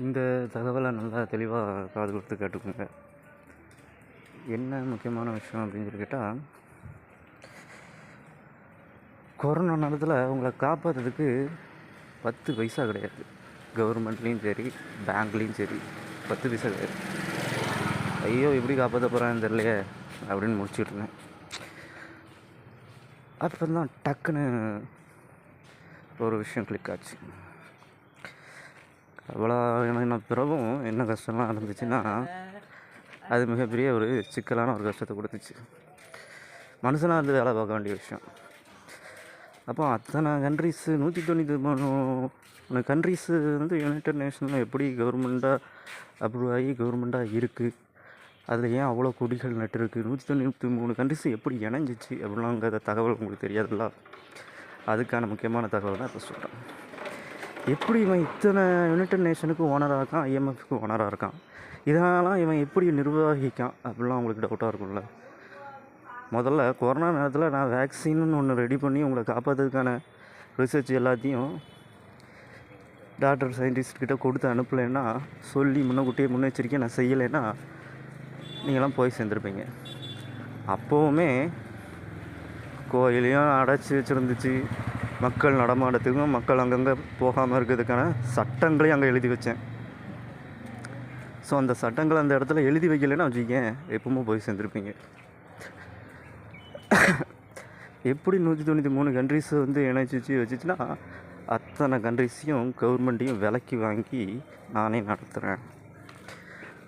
இந்த தகவலை நல்லா தெளிவாக காது கொடுத்து கேட்டுக்கோங்க. என்ன முக்கியமான விஷயம் அப்படின்னு சொல்லி கேட்டால், கொரோனா நேரத்தில் உங்களை காப்பாற்றுறதுக்கு 10 பைசா கிடையாது. கவர்மெண்ட்லேயும் சரி, பேங்க்லேயும் சரி, 10 பைசா கிடையாது. ஐயோ எப்படி காப்பாற்ற போகிறான்னு தெரியலையே அப்படின்னு முடிச்சுட்டு இருந்தேன். அப்போ தான் டக்குன்னு ஒரு விஷயம் கிளிக் ஆச்சு. அவ்வளோ எனக்கு பிறகும் என்ன கஷ்டம்லாம் இருந்துச்சுன்னா, அது மிகப்பெரிய ஒரு சிக்கலான ஒரு கஷ்டத்தை கொடுத்துச்சு. மனுஷனாக இருந்து வேலை பார்க்க வேண்டிய விஷயம். அப்போ அத்தனை கண்ட்ரிஸு 193 கண்ட்ரிஸு வந்து யுனைடெட் நேஷனில் எப்படி கவர்மெண்ட்டாக அப்ரூவ் ஆகி கவர்மெண்ட்டாக இருக்குது, அதில் ஏன் அவ்வளோ கொடிகள் நட்டுருக்கு, 193 கண்ட்ரிஸு எப்படி இணைஞ்சிச்சு அப்படின்லாங்கிற தகவல் உங்களுக்கு தெரியாதுல்ல. அதுக்கான முக்கியமான தகவல் தான் இப்போ சொல்கிறேன். எப்படி இவன் இத்தனை யுனைடெட் நேஷனுக்கு ஓனராக இருக்கான், ஐஎம்எஃப்க்கு ஓனராக இருக்கான், இதனாலாம் இவன் எப்படி நிர்வகிக்கான் அப்படிலாம் உங்களுக்கு டவுட்டாக இருக்கும்ல. முதல்ல கொரோனா நேரத்தில் நான் வேக்சின்னு ஒன்று ரெடி பண்ணி உங்களை காப்பாற்றுறதுக்கான ரிசர்ச் எல்லாத்தையும் டாக்டர் சயின்டிஸ்ட்கிட்ட கொடுத்து அனுப்பலைன்னா, சொல்லி முன்னெச்சரிக்கை நான் செய்யலைன்னா நீங்களாம் போய் சேர்ந்துருப்பீங்க. அப்போவுமே கோயிலையும் அடைச்சி வச்சுருந்துச்சு, மக்கள் நடமாட்டத்துக்கும் மக்கள் அங்கங்கே போகாமல் இருக்கிறதுக்கான சட்டங்களையும் அங்கே எழுதி வச்சேன். ஸோ அந்த சட்டங்களை அந்த இடத்துல எழுதி வைக்கலைன்னா வச்சுக்கேன், எப்பவுமே போய் சேர்ந்துருப்பீங்க. எப்படி 193 கண்ட்ரிஸை வந்து இணைச்சி வச்சுச்சுன்னா, அத்தனை கண்ட்ரிஸையும் கவர்மெண்ட்டையும் விலைக்கு வாங்கி நானே நடத்துகிறேன்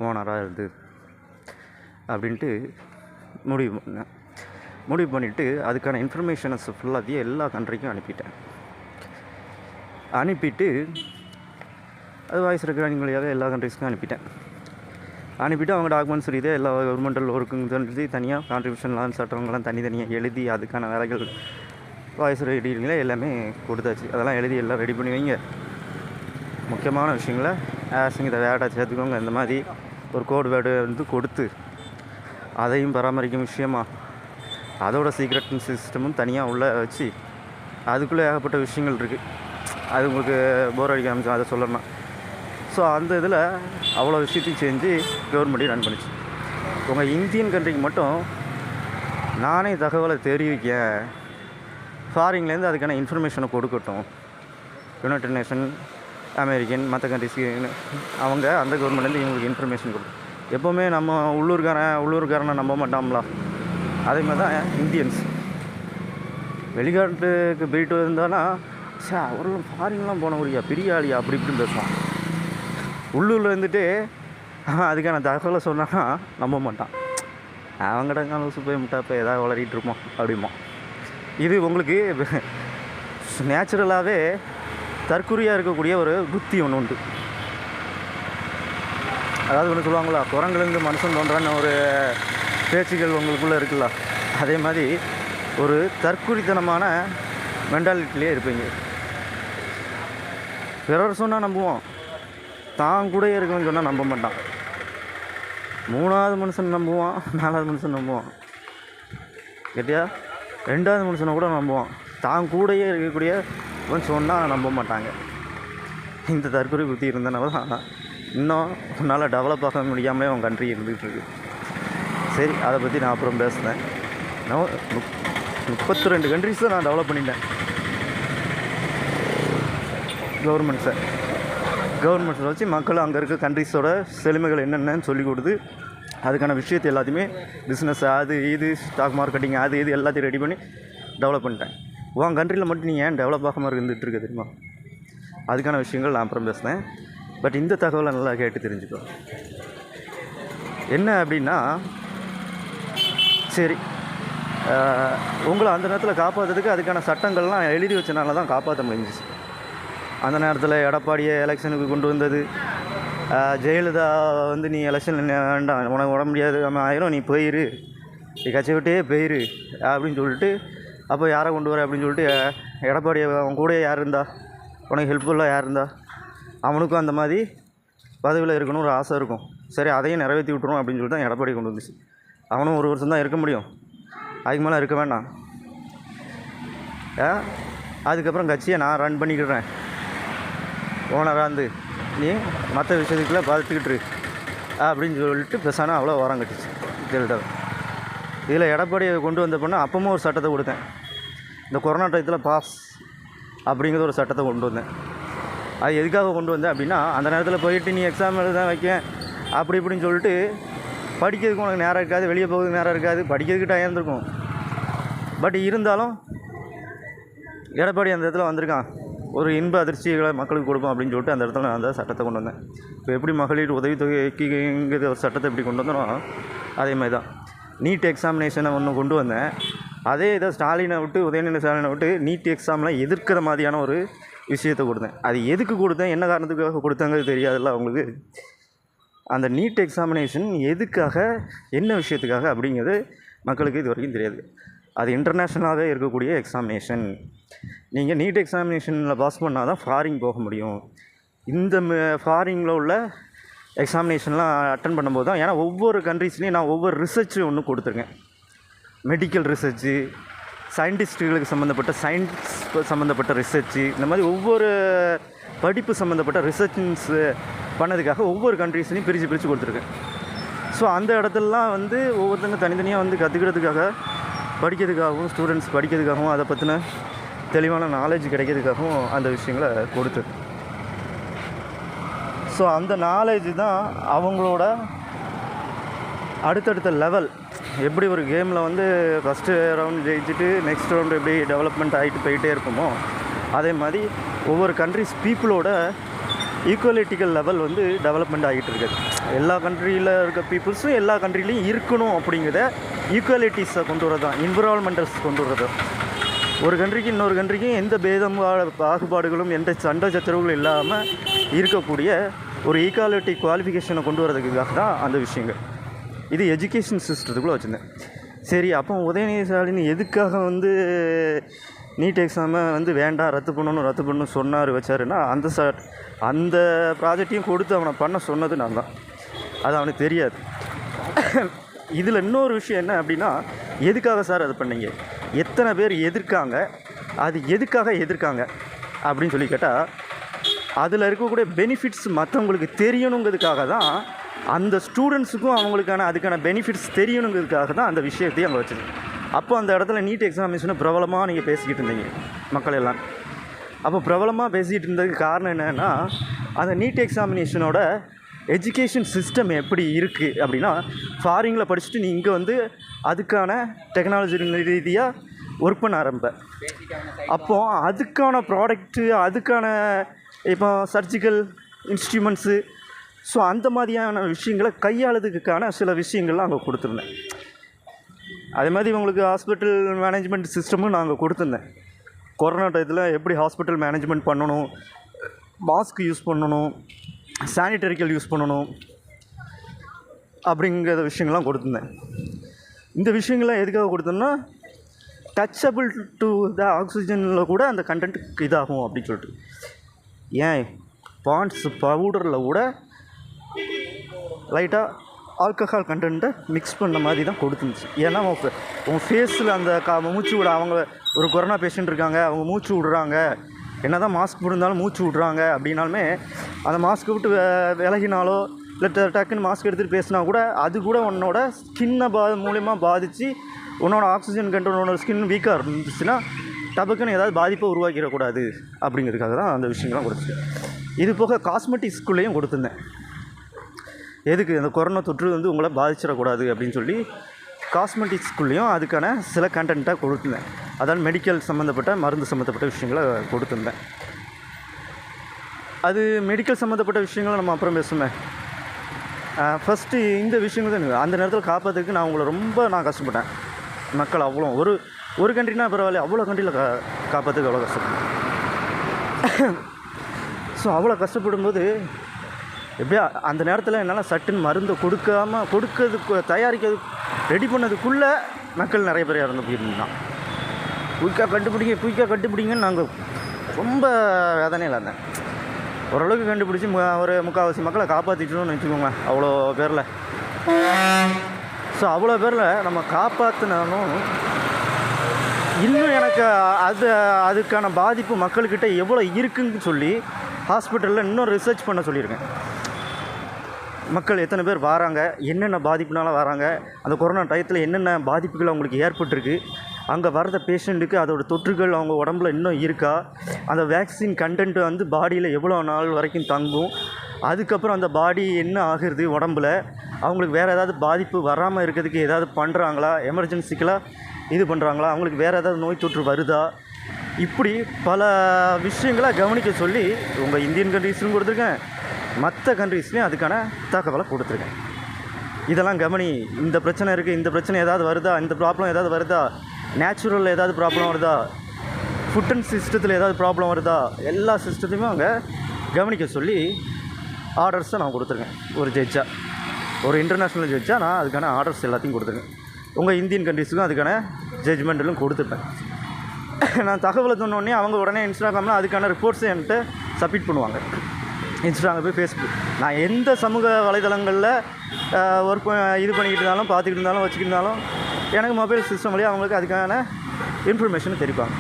ஓனராக இருந்து அப்படின்ட்டு முடிவு பண்ணிவிட்டு அதுக்கான இன்ஃபர்மேஷன்ஸ் ஃபுல்லாத்தையும் எல்லா கண்ட்ரிக்கும் அனுப்பிட்டு அது வாய்ஸ் ரெக்கார்டிங் வழியாக எல்லா கண்ட்ரிஸ்க்கும் அனுப்பிட்டு அவங்க டாக்குமெண்ட்ஸ் ரீதியாக எல்லா கவர்மெண்டல் ஒர்க்குங்க தெரிஞ்சு தனியாக கான்ட்ரிபியூஷன்லாம் சட்டங்கள்லாம் தனித்தனியாக எழுதி அதுக்கான வேலைகள் வாய்ஸ் ரெக்கார்டிங்கில் எல்லாமே கொடுத்தாச்சு. அதெல்லாம் எழுதி எல்லாம் ரெடி பண்ணி வைங்க. முக்கியமான விஷயங்களை இதை வேர்டாக சேர்த்துக்கோங்க. இந்த மாதிரி ஒரு கோடு வேர்டு வந்து கொடுத்து அதையும் பராமரிக்கும் விஷயமா அதோட சீக்ரெட் சிஸ்டமும் தனியாக உள்ளே வச்சு அதுக்குள்ளே ஏகப்பட்ட விஷயங்கள் இருக்குது. அது உங்களுக்கு போர் அடிக்க ஆரம்பிச்சு அதை சொல்லணும். ஸோ அந்த இதில் அவ்வளோ விஷயத்தையும் செஞ்சு கவர்மெண்ட்டையும் ரன் பண்ணிச்சு. உங்கள் இந்தியன் கண்ட்ரிக்கு மட்டும் நானே தகவலை தெரிவிக்கேன், ஃபாரின்லேருந்து அதுக்கான இன்ஃபர்மேஷனை கொடுக்கட்டும். யுனைடெட் நேஷன், அமெரிக்கன், மற்ற கண்ட்ரிஸ்க்கு அவங்க அந்த கவர்மெண்ட்லேருந்து இவங்களுக்கு இன்ஃபர்மேஷன் கொடுக்கும். எப்போவுமே நம்ம உள்ளூர்காரனை நம்ப மாட்டோம்ல. அதே மாதிரி தான் இந்தியன்ஸ் வெளிநாட்டுக்கு போயிட்டு இருந்தானா, அவர்களும் ஃபாரின்லாம் போனவரியா பெரிய ஆளியா அப்படி இப்படின்னு பேசுவான். உள்ளூரில் இருந்துட்டு அதுக்கான தகவலை சொன்னான்னா நம்ப மாட்டான். அவங்கடங்க லூசு போய் முட்டாப்போ ஏதாவது வளரிட்டு இருப்போம் அப்படிமா. இது உங்களுக்கு நேச்சுரலாகவே தற்குறியாக இருக்கக்கூடிய ஒரு புத்தி ஒன்று உண்டு. அதாவது ஒன்று சொல்லுவாங்களா, குரங்குலேருந்து மனுஷன் தோன்றான்னு ஒரு பேச்சுகள் உங்களுக்குள்ளே இருக்குல்ல. அதே மாதிரி ஒரு தற்குறித்தனமான மென்டாலிட்டிலே இருப்பீங்க. பிறர் சொன்னால் நம்புவோம், தான் கூட இருக்குன்னு சொன்னால் நம்ப மாட்டான். 3வது மனுஷன் நம்புவான், 4வது மனுஷன் நம்புவான், கேட்டியா 2வது மனுஷனை கூட நம்புவான். தான் கூடயே இருக்கக்கூடிய சொன்னால் நம்ப மாட்டாங்க. இந்த தற்கொலை புத்தி இருந்தனால தான் இன்னும் உன்னால் டெவலப் ஆக முடியாமலே அவன் கண்ட்ரி இருந்துகிட்ருக்கு. சரி, அதை பற்றி நான் அப்புறம் பேசுகிறேன். நான் 32 கண்ட்ரிஸை நான் டெவலப் பண்ணிட்டேன். கவர்மெண்ட்ஸை வச்சு மக்கள் அங்கே இருக்க கண்ட்ரிஸோட செழுமைகள் என்னென்னு சொல்லி கொடுத்து அதுக்கான விஷயத்தை எல்லாத்தையுமே பிஸ்னஸ் அது இது ஸ்டாக் மார்க்கெட்டிங் அது இது எல்லாத்தையும் ரெடி பண்ணி டெவலப் பண்ணிட்டேன். உன் கண்ட்ரியில் மட்டும் நீ ஏன் டெவலப் ஆகாமல் இருந்துகிட்டு இருக்க தெரியுமா? அதுக்கான விஷயங்கள் நான் அப்புறம் பேசுகிறேன். பட் இந்த தகவலை நல்லா கேட்டு தெரிஞ்சுக்கோ. என்ன அப்படின்னா, சரி உங்களை அந்த நேரத்தில் காப்பாற்றுறதுக்கு அதுக்கான சட்டங்கள்லாம் எழுதி வச்சனால தான் காப்பாற்ற முடிஞ்சிச்சு. அந்த நேரத்தில் எடப்பாடியை எலெக்ஷனுக்கு கொண்டு வந்தது, ஜெயலலிதா வந்து நீ எலெக்ஷன் வேண்டாம், உனக்கு உட முடியாது, நம்ம ஆயிரம், நீ போயிரு, நீ கட்சி விட்டே போயிரு அப்படின்னு சொல்லிட்டு, அப்போ யாரை கொண்டு வர அப்படின்னு சொல்லிட்டு எடப்பாடி அவன் கூட யார் இருந்தா, உனக்கு ஹெல்ப்ஃபுல்லாக யார் இருந்தா, அவனுக்கும் அந்த மாதிரி பதவியில் இருக்கணும் ஒரு ஆசை இருக்கும். சரி, அதையும் நிறைவேற்றி விட்டுரும் அப்படின்னு சொல்லிட்டு தான் எடப்பாடி கொண்டு வந்துச்சு. அவனும் 1 வருஷம் தான் இருக்க முடியும், அதுக்கு மேலே இருக்க வேண்டாம். அதுக்கப்புறம் கட்சியை நான் ரன் பண்ணிக்கிறேன் ஓனராக இருந்து நீ மற்ற விஷயத்துக்குள்ளே பார்த்துக்கிட்டு அப்படின்னு சொல்லிட்டு பெருசானா அவ்வளோ வரம் கட்டுச்சு ஜெயலலிதா. இதில் எடப்பாடியை கொண்டு வந்த பொண்ணு அப்பவும் ஒரு சட்டத்தை கொடுத்தேன். இந்த கொரோனா டயத்தில் பாஸ் அப்படிங்கிற ஒரு சட்டத்தை கொண்டு வந்தேன். அது எதுக்காக கொண்டு வந்தேன் அப்படின்னா, அந்த நேரத்தில் போயிட்டு நீ எக்ஸாம் எழுத வைக்க அப்படி இப்படின்னு சொல்லிட்டு படிக்கிறதுக்கு உனக்கு நேரம் இருக்காது, வெளியே போகிறதுக்கு நேரம் இருக்காது, படிக்கிறதுக்கு டைம் இருந்திருக்கும். பட் இருந்தாலும் எடப்பாடி அந்த இடத்துல வந்திருக்கான், ஒரு இன்ப அதிர்ச்சிகளை மக்களுக்கு கொடுப்போம் அப்படின்னு சொல்லிட்டு அந்த இடத்துல நான் அந்த சட்டத்தை கொண்டு வந்தேன். இப்போ எப்படி மகளிர் உதவித்தொகைங்கிற ஒரு சட்டத்தை எப்படி கொண்டு வந்தனோ அதே மாதிரி தான் நீட் எக்ஸாமினேஷனை ஒன்று கொண்டு வந்தேன். அதே இதை ஸ்டாலினை விட்டு, உதயநிதி ஸ்டாலினை விட்டு நீட் எக்ஸாமில் எதிர்க்கிற மாதிரியான ஒரு விஷயத்தை கொடுத்தேன். அது எதுக்கு கொடுத்தேன், என்ன காரணத்துக்காக கொடுத்தாங்கிறது தெரியாதுல்ல அவங்களுக்கு. அந்த நீட் எக்ஸாமினேஷன் எதுக்காக, என்ன விஷயத்துக்காக அப்படிங்கிறது மக்களுக்கு இது வரைக்கும் தெரியாது. அது இன்டர்நேஷ்னலாகவே இருக்கக்கூடிய எக்ஸாமினேஷன். நீங்கள் நீட் எக்ஸாமினேஷனில் பாஸ் பண்ணால் தான் ஃபாரின் போக முடியும். இந்த ஃபாரினில் உள்ள எக்ஸாமினேஷன்லாம் அட்டன் பண்ணும்போது தான், ஏன்னா ஒவ்வொரு கண்ட்ரீஸ்லேயும் நான் ஒவ்வொரு ரிசர்ச்சு ஒன்று கொடுத்துருக்கேன். மெடிக்கல் ரிசர்ச்சு, சயின்டிஸ்ட்டுகளுக்கு சம்மந்தப்பட்ட சயின்ஸ் சம்மந்தப்பட்ட ரிசர்ச்சு, இந்த மாதிரி ஒவ்வொரு படிப்பு சம்மந்தப்பட்ட ரிசர்ச்ஸ் பண்ணதுக்காக ஒவ்வொரு கண்ட்ரீஸ்லையும் பிரித்து கொடுத்துருக்கேன். ஸோ அந்த இடத்துலலாம் வந்து ஒவ்வொருத்தங்க தனித்தனியாக வந்து கற்றுக்கிறதுக்காக, படிக்கிறதுக்காகவும், ஸ்டூடெண்ட்ஸ் படிக்கிறதுக்காகவும், அதை பற்றின தெளிவான நாலேஜ் கிடைக்கிறதுக்காகவும் அந்த விஷயங்களை கொடுத்தது. ஸோ அந்த நாலேஜ் தான் அவங்களோட அடுத்தடுத்த லெவல். எப்படி ஒரு கேமில் வந்து ஃபஸ்ட்டு ரவுண்ட் ஜெயிச்சுட்டு நெக்ஸ்ட் ரவுண்டு எப்படி டெவலப்மெண்ட் ஆகிட்டு போயிட்டே இருக்குமோ, அதே மாதிரி ஒவ்வொரு கண்ட்ரிஸ் பீப்புளோட ஈக்குவலிட்டிக்கல் லெவல் வந்து டெவலப்மெண்ட் ஆகிட்டு இருக்குது. எல்லா கண்ட்ரியில் இருக்க பீப்புள்ஸும் எல்லா கண்ட்ரிலையும் இருக்கணும் அப்படிங்கிறத ஈக்குவலிட்டிஸை கொண்டு வரது தான், என்விரான்மெண்டல்ஸ் கொண்டு வரது. ஒரு கண்ட்ரிக்கு இன்னொரு கண்ட்ரிக்கும் எந்த பேதம் பாகுபாடுகளும் எந்த சண்டை சச்சரவுகளும் இல்லாமல் இருக்கக்கூடிய ஒரு ஈக்குவாலிட்டி குவாலிஃபிகேஷனை கொண்டு வரதுக்காக தான் அந்த விஷயங்கள். இது எஜுகேஷன் சிஸ்டத்துக்குள்ளே வச்சுருந்தேன். சரி, அப்போ உதயநிதி ஸ்டாலின் எதுக்காக வந்து நீட் எக்ஸாமை வந்து வேண்டாம், ரத்து பண்ணணும் சொன்னார் வச்சாருன்னா, அந்த ப்ராஜெக்டையும் கொடுத்து அவனை பண்ண சொன்னது நான் தான். அது அவனுக்கு தெரியாது. இதில் இன்னொரு விஷயம் என்ன அப்படின்னா, எதுக்காக சார் அது பண்ணீங்க, எத்தனை பேர் எதிர்க்காங்க, அது எதுக்காக எதிர்க்காங்க அப்படின்னு சொல்லி கேட்டால், அதில் இருக்கக்கூடிய பெனிஃபிட்ஸ் மற்றவங்களுக்கு தெரியணுங்கிறதுக்காக தான், அந்த ஸ்டூடெண்ட்ஸுக்கும் அவங்களுக்கான அதுக்கான பெனிஃபிட்ஸ் தெரியணுங்கிறதுக்காக தான் அந்த விஷயத்தையும் அங்கே வச்சுது. அப்போ அந்த இடத்துல நீட் எக்ஸாமினேஷனை பிரபலமாக நீங்கள் பேசிக்கிட்டு இருந்தீங்க மக்கள் எல்லாம். அப்போ பிரபலமாக பேசிக்கிட்டு இருந்ததுக்கு காரணம் என்னென்னா, அந்த நீட் எக்ஸாமினேஷனோட எஜுகேஷன் சிஸ்டம் எப்படி இருக்குது அப்படின்னா, ஃபாரினில் படிச்சுட்டு நீ இங்கே வந்து அதுக்கான டெக்னாலஜி ரீதியாக ஒர்க் பண்ண ஆரம்பிப்பேன். அப்போது அதுக்கான ப்ராடக்ட்டு, அதுக்கான இப்போ சர்ஜிக்கல் இன்ஸ்ட்ருமெண்ட்ஸு, ஸோ அந்த மாதிரியான விஷயங்களை கையாளுறதுக்கான சில விஷயங்கள்லாம் அங்கே கொடுத்துருந்தேன். அதே மாதிரி இவங்களுக்கு ஹாஸ்பிட்டல் மேனேஜ்மெண்ட் சிஸ்டமும் நாங்கள் கொடுத்துருந்தேன். கொரோனா டயத்தில் எப்படி ஹாஸ்பிட்டல் மேனேஜ்மெண்ட் பண்ணணும், மாஸ்க் யூஸ் பண்ணணும், சானிடரிக்கல் யூஸ் பண்ணணும் அப்படிங்கிற விஷயங்கள்லாம் கொடுத்துருந்தேன். இந்த விஷயங்கள்லாம் எதுக்காக கொடுத்தோம்னா, டச்சபிள் டு த ஆக்சிஜனில் கூட அந்த கண்டென்ட் இதாகும் அப்படின்னு சொல்லிட்டு. ஏன் பாண்ட்ஸ் பவுடரில் கூட லைட்டாக ஆல்கஹால் கண்டென்ட்டை மிக்ஸ் பண்ண மாதிரி தான் கொடுத்துருந்துச்சு. ஏன்னா உங்கள் ஃபேஸில் அந்த மூச்சு விட, அவங்க ஒரு கொரோனா பேஷண்ட் இருக்காங்க, அவங்க மூச்சு விடுறாங்க, என்ன தான் மாஸ்க் போட்டிருந்தாலும் மூச்சு விட்றாங்க அப்படின்னாலுமே, அந்த மாஸ்க்கை விட்டு விலகினாலோ இல்லை டக்குன்னு மாஸ்க் எடுத்துகிட்டு பேசினா கூட அது கூட உன்னோட ஸ்கின்னை மூலிமா பாதித்து உன்னோட ஆக்சிஜன் கண்ட்ரோல், உன்னோட ஸ்கின் வீக்காக இருந்துச்சுன்னா டபக்குன்னு ஏதாவது பாதிப்பை உருவாக்கிடக்கூடாது அப்படிங்கிறதுக்காக தான் அந்த விஷயங்கள்லாம் கொடுத்துச்சு. இது போக காஸ்மெட்டிக்ஸ்குள்ளேயும் கொடுத்துருந்தேன். எதுக்கு, அந்த கொரோனா தொற்று வந்து உங்களை பாதிச்சிடக்கூடாது அப்படின்னு சொல்லி காஸ்மெட்டிக்ஸ்குள்ளேயும் அதுக்கான சில கண்டென்ட்டாக கொடுத்துருந்தேன். அதாவது மெடிக்கல் சம்மந்தப்பட்ட, மருந்து சம்மந்தப்பட்ட விஷயங்களை கொடுத்துருந்தேன். அது மெடிக்கல் சம்மந்தப்பட்ட விஷயங்களை நம்ம அப்புறம் பேசுமே. ஃபஸ்ட்டு இந்த விஷயங்கள் தான் அந்த நேரத்தில் காப்பாற்றுறதுக்கு நான் ரொம்ப கஷ்டப்பட்டேன். மக்கள் அவ்வளோ ஒரு கண்ட்ரினா பரவாயில்ல, அவ்வளோ கண்ட்ரியில் காப்பாற்றுறதுக்கு அவ்வளோ கஷ்டப்பட்டேன். ஸோ அவ்வளோ கஷ்டப்படும்போது எப்படியா அந்த நேரத்தில் என்னால் சட்டுன்னு மருந்தை கொடுக்கறதுக்கு தயாரிக்கிறது ரெடி பண்ணதுக்குள்ளே மக்கள் நிறைய பேர் இறந்து போயிருந்தான். குயிக்காக கண்டுபிடிங்கன்னு நாங்கள் ரொம்ப வேதனையில் இருந்தேன். ஓரளவுக்கு கண்டுபிடிச்சி ஒரு 3/4 மக்களை காப்பாற்றிட்டோம்னு வச்சுக்கோங்க, அவ்வளோ பேரில். ஸோ அவ்வளோ பேரில் நம்ம காப்பாற்றினாலும் இன்னும் எனக்கு அதுக்கான பாதிப்பு மக்கள்கிட்ட எவ்வளோ இருக்குன்னு சொல்லி ஹாஸ்பிட்டலில் இன்னும் ரிசர்ச் பண்ண சொல்லியிருக்கேன். மக்கள் எத்தனை பேர் வராங்க, என்னென்ன பாதிப்புனால வராங்க, அந்த கொரோனா டயத்தில் என்னென்ன பாதிப்புகள் அவங்களுக்கு ஏற்பட்டிருக்கு, அங்கே வர்ற பேஷண்ட்டுக்கு அதோடய தொற்றுகள் அவங்க உடம்புல இன்னும் இருக்கா, அந்த வேக்சின் கண்டென்ட் வந்து பாடியில் எவ்வளோ நாள் வரைக்கும் தங்கும், அதுக்கப்புறம் அந்த பாடி என்ன ஆகுறது உடம்புல, அவங்களுக்கு வேறு ஏதாவது பாதிப்பு வராமல் இருக்கிறதுக்கு ஏதாவது பண்ணுறாங்களா, எமர்ஜென்சிக்கெலாம் இது பண்ணுறாங்களா, அவங்களுக்கு வேறு ஏதாவது நோய் தொற்று வருதா, இப்படி பல விஷயங்களை கவனிக்க சொல்லி உங்கள் இந்தியன் கண்ட்ரீஸ்லையும் கொடுத்துருக்கேன், மற்ற கண்ட்ரீஸ்லேயும் அதுக்கான தகவலை கொடுத்துருக்கேன். இதெல்லாம் கவனி, இந்த பிரச்சனை இருக்குது, இந்த பிரச்சனை ஏதாவது வருதா, இந்த ப்ராப்ளம் ஏதாவது வருதா, நேச்சுரலில் ஏதாவது ப்ராப்ளம் வருதா, ஃபுட் அண்ட் சிஸ்டத்தில் ஏதாவது ப்ராப்ளம் வருதா, எல்லா சிஸ்டத்தையுமே அவங்க கவனிக்க சொல்லி ஆர்டர்ஸை நான் கொடுத்துருக்கேன். ஒரு ஜட்ஜாக, ஒரு இன்டர்நேஷ்னல் ஜட்ஜாக நான் அதுக்கான ஆர்டர்ஸ் எல்லாத்தையும் கொடுத்துருக்கேன். உங்கள் இந்தியன் கண்ட்ரீஸுக்கும் அதுக்கான ஜட்ஜ்மெண்ட்டும் கொடுத்துருப்பேன். நான் தகவலை சொன்னோடனே அவங்க உடனே இன்ஸ்டாகிராமில் அதுக்கான ரிப்போர்ட்ஸை என்கிட்ட சப்மிட் பண்ணுவாங்க. இன்ஸ்டாகிராம் போய் ஃபேஸ்புக், நான் எந்த சமூக வலைதளங்களில் ஒர்க் இது பண்ணிக்கிட்டு இருந்தாலும் பார்த்துக்கிட்டு இருந்தாலும் வச்சுக்கிட்டு இருந்தாலும் எனக்கு மொபைல் சிஸ்டம் வழியாக அவங்களுக்கு அதுக்கான இன்ஃபர்மேஷனை தெரிவிப்பாங்க.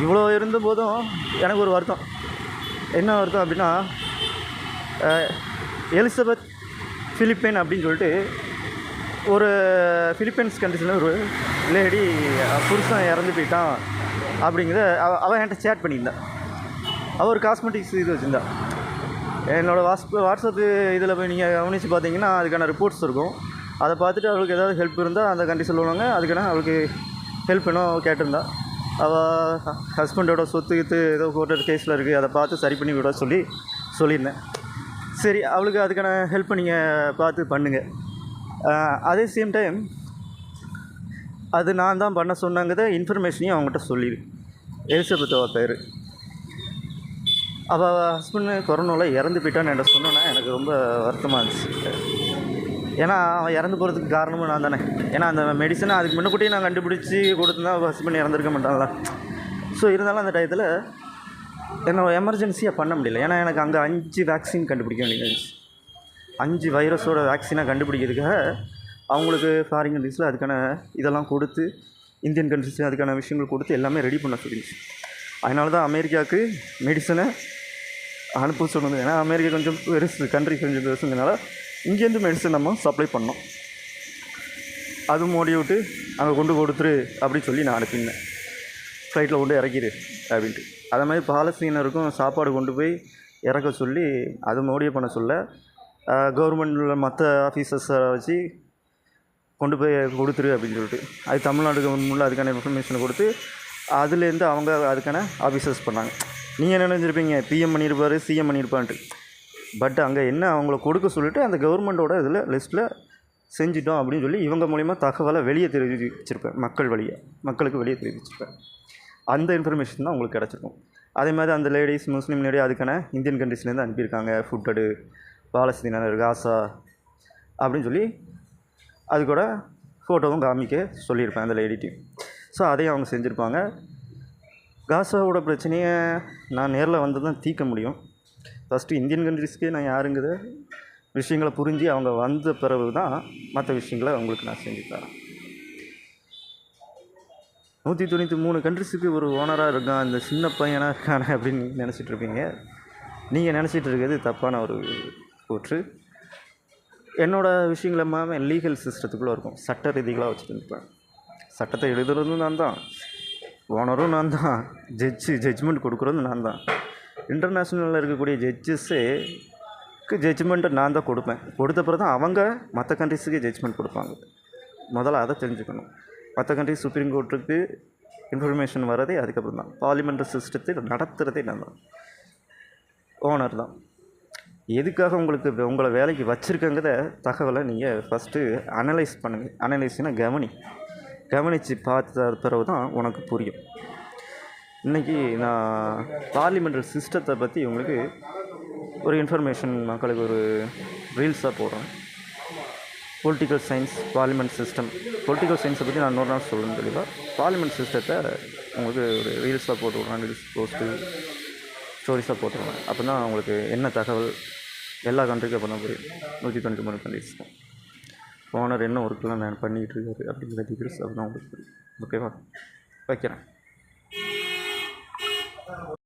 இவ்வளோ இருந்த போதும் எனக்கு ஒரு வருத்தம். என்ன வருத்தம் அப்படின்னா, எலிசபெத் ஃபிலிப்பைன் அப்படின்னு சொல்லிட்டு ஒரு ஃபிலிப்பைன்ஸ் கண்ட்ரிஸில் ஒரு லேடி புருஷன் இறந்து போயிட்டான் அப்படிங்கிறத அவள் என்கிட்ட சேட் பண்ணியிருந்தான். அவள் ஒரு காஸ்மெட்டிக்ஸ் இது வச்சுருந்தா. என்னோடய வாட்ஸ்அப்பு இதில் போய் நீங்கள் கவனித்து பார்த்தீங்கன்னா அதுக்கான ரிப்போர்ட்ஸ் இருக்கும். அதை பார்த்துட்டு அவளுக்கு ஏதாவது ஹெல்ப் இருந்தால் அந்த கண்ட்ரி சொல்லுவாங்க, அதுக்கான அவளுக்கு ஹெல்ப் வேணும் கேட்டிருந்தா. அவள் ஹஸ்பண்டோட சொத்து ஏதோ கோர்ட் கேஸில் இருக்குது, அதை பார்த்து சரி பண்ணி விட சொல்லியிருந்தேன். சரி, அவளுக்கு அதுக்கான ஹெல்ப்பை நீங்கள் பார்த்து பண்ணுங்கள். அதே சேம் டைம் அது நான் தான் பண்ண சொன்னாங்கத இன்ஃபர்மேஷனையும் அவங்ககிட்ட சொல்லிடு. எலிசபெத்தோட பேர். அவள் ஹஸ்பண்டு கொரோனாவில் இறந்து போயிட்டான்னு என்ன சொன்னோன்னா எனக்கு ரொம்ப வருத்தமாக இருந்துச்சு. ஏன்னா அவன் இறந்து போகிறதுக்கு காரணமும் நான் தானே. ஏன்னா அந்த மெடிசனை அதுக்கு முன்னக்கூட்டியே நான் கண்டுபிடிச்சி கொடுத்துருந்தா அவள் ஹஸ்பண்ட் இறந்துருக்க மாட்டாங்களா. ஸோ இருந்தாலும் அந்த டயத்தில் என்னோட எமர்ஜென்சியாக பண்ண முடியல. ஏன்னா எனக்கு அங்கே 5 வேக்சின் கண்டுபிடிக்க வேண்டியது. 5 வைரஸோட வேக்சினை கண்டுபிடிக்கிறதுக்காக அவங்களுக்கு ஃபாரின் கண்ட்ரீஸில் அதுக்கான இதெல்லாம் கொடுத்து, இந்தியன் கண்ட்ரீஸில் அதுக்கான விஷயங்கள் கொடுத்து எல்லாமே ரெடி பண்ண சொல்லிடுச்சு. அதனால தான் அமெரிக்காவுக்கு மெடிசனை அனுப்ப சொன்னது. ஏன்னா அமெரிக்கா கொஞ்சம் பெருசு, கண்ட்ரி கொஞ்சம் பெருசுங்கிறனால இங்கேருந்து மெடிசன் நம்ம சப்ளை பண்ணோம். அதுவும் மோடி விட்டு அங்கே கொண்டு கொடுத்துரு அப்படின்னு சொல்லி நான் அனுப்பினேன். ஃப்ளைட்டில் கொண்டு இறக்கிடு அப்படின்ட்டு. அதே மாதிரி பாலஸ்தீனருக்கும் சாப்பாடு கொண்டு போய் இறக்க சொல்லி அது மோடியை பண்ண சொல்ல, கவர்மெண்டில் மற்ற ஆஃபீஸர்ஸை வச்சு கொண்டு போய் கொடுத்துரு அப்படின்னு சொல்லிட்டு அது தமிழ்நாடு கவர்மெண்ட்டில் அதுக்கான இன்ஃபர்மேஷனை கொடுத்து அதுலேருந்து அவங்க அதுக்கான ஆஃபீஸர்ஸ் பண்ணாங்க. நீங்கள் நினைஞ்சிருப்பீங்க பிஎம் பண்ணியிருப்பார், சிஎம் பண்ணியிருப்பான்ட்டு. பட் அங்கே என்ன அவங்கள கொடுக்க சொல்லிவிட்டு அந்த கவர்மெண்ட்டோட இதில் லிஸ்ட்டில் செஞ்சிட்டோம் அப்படின்னு சொல்லி இவங்க மூலிமா தகவலை வெளியே தெரிவிச்சிருப்பேன். மக்களுக்கு வெளியே தெரிவிச்சிருப்பேன். அந்த இன்ஃபர்மேஷன் தான் உங்களுக்கு கிடச்சிருக்கும். அதே மாதிரி அந்த லேடிஸ், முஸ்லீம் லேடி அதுக்கான இந்தியன் கண்ட்ரீஸ்லேருந்து அனுப்பியிருக்காங்க. ஃபுட்டடு, பாலஸ்தீனர், காசா அப்படின்னு சொல்லி அது கூட ஃபோட்டோவும் காமிக்க சொல்லியிருப்பேன் அந்த லேடிட்டையும். ஸோ அதையும் அவங்க செஞ்சுருப்பாங்க. காசாவோட பிரச்சனையை நான் நேரில் வந்து தான் தீர்க்க முடியும். ஃபஸ்ட்டு இந்தியன் கண்ட்ரீஸ்க்கே நான் யாருங்கிற விஷயங்களை புரிஞ்சு அவங்க வந்த பிறகு தான் மற்ற விஷயங்களை அவங்களுக்கு நான் செஞ்சு தரேன். 193 கண்ட்ரிஸுக்கு ஒரு ஓனராக இருக்கான், இந்த சின்ன பையனாக இருக்கானே அப்படின்னு நினச்சிட்டு இருப்பீங்க. நீங்கள் நினச்சிட்டு இருக்கிறது தப்பான ஒரு கூற்று. என்னோடய விஷயங்கள் எல்லாமே லீகல் சிஸ்டத்துக்குள்ளே இருக்கும். சட்ட ரீதிகளாக வச்சுட்டு இருப்பேன். சட்டத்தை எழுதுறதும் நான் தான், ஓனரும் நான் தான், ஜட்ஜ்மெண்ட் கொடுக்குறதும் நான் தான். இன்டர்நேஷ்னலில் இருக்கக்கூடிய ஜட்ஜஸ்ஸுக்கு ஜட்ஜ்மெண்ட்டை நான் தான் கொடுப்பேன். கொடுத்த பிறகு தான் அவங்க மற்ற கண்ட்ரிஸுக்கு ஜட்ஜ்மெண்ட் கொடுப்பாங்க. முதல்ல அதை தெரிஞ்சுக்கணும். மற்ற கண்ட்ரிஸ் சுப்ரீம் கோர்ட்டுக்கு இன்ஃபர்மேஷன் வரதே அதுக்கப்புறம் தான். பார்லிமெண்ட் சிஸ்டத்தை நடத்துகிறதே நான் தான், ஓனர் தான். எதுக்காக உங்களை வேலைக்கு வச்சுருக்கங்கிற தகவலை நீங்கள் ஃபஸ்ட்டு அனலைஸ் பண்ணுங்கள். அனலைஸ்னால் கவனித்து பார்த்த பிறகு தான் உனக்கு புரியும். இன்றைக்கி நான் பார்லிமெண்டல் சிஸ்டத்தை பற்றி உங்களுக்கு ஒரு இன்ஃபர்மேஷன் மக்களுக்கு ஒரு ரீல்ஸாக போடுறேன். Political science, parliament system. Political சயின்ஸை பற்றி நான் இன்னொரு நாள் சொல்லணும் தெளிவாக. பார்லிமெண்ட் சிஸ்டத்தை உங்களுக்கு ஒரு ரீல்ஸாக போட்டு விட்றேன், ரீல்ஸ் போஸ்ட்டு ஸ்டோரிஸாக போட்டுருவேன். அப்போ தான் உங்களுக்கு என்ன தகவல் எல்லா கண்ட்ரிக்கும் அப்போ தான் புரியும். 193 கண்ட்ரிஸ் ஓனர் என்ன ஒர்க்கெலாம் நான் பண்ணிக்கிட்டு இருக்காரு அப்படிங்கிற டீட்டெயில்ஸ் அப்போ தான் உங்களுக்கு புரியும். ஓகேவா? வைக்கிறேன்.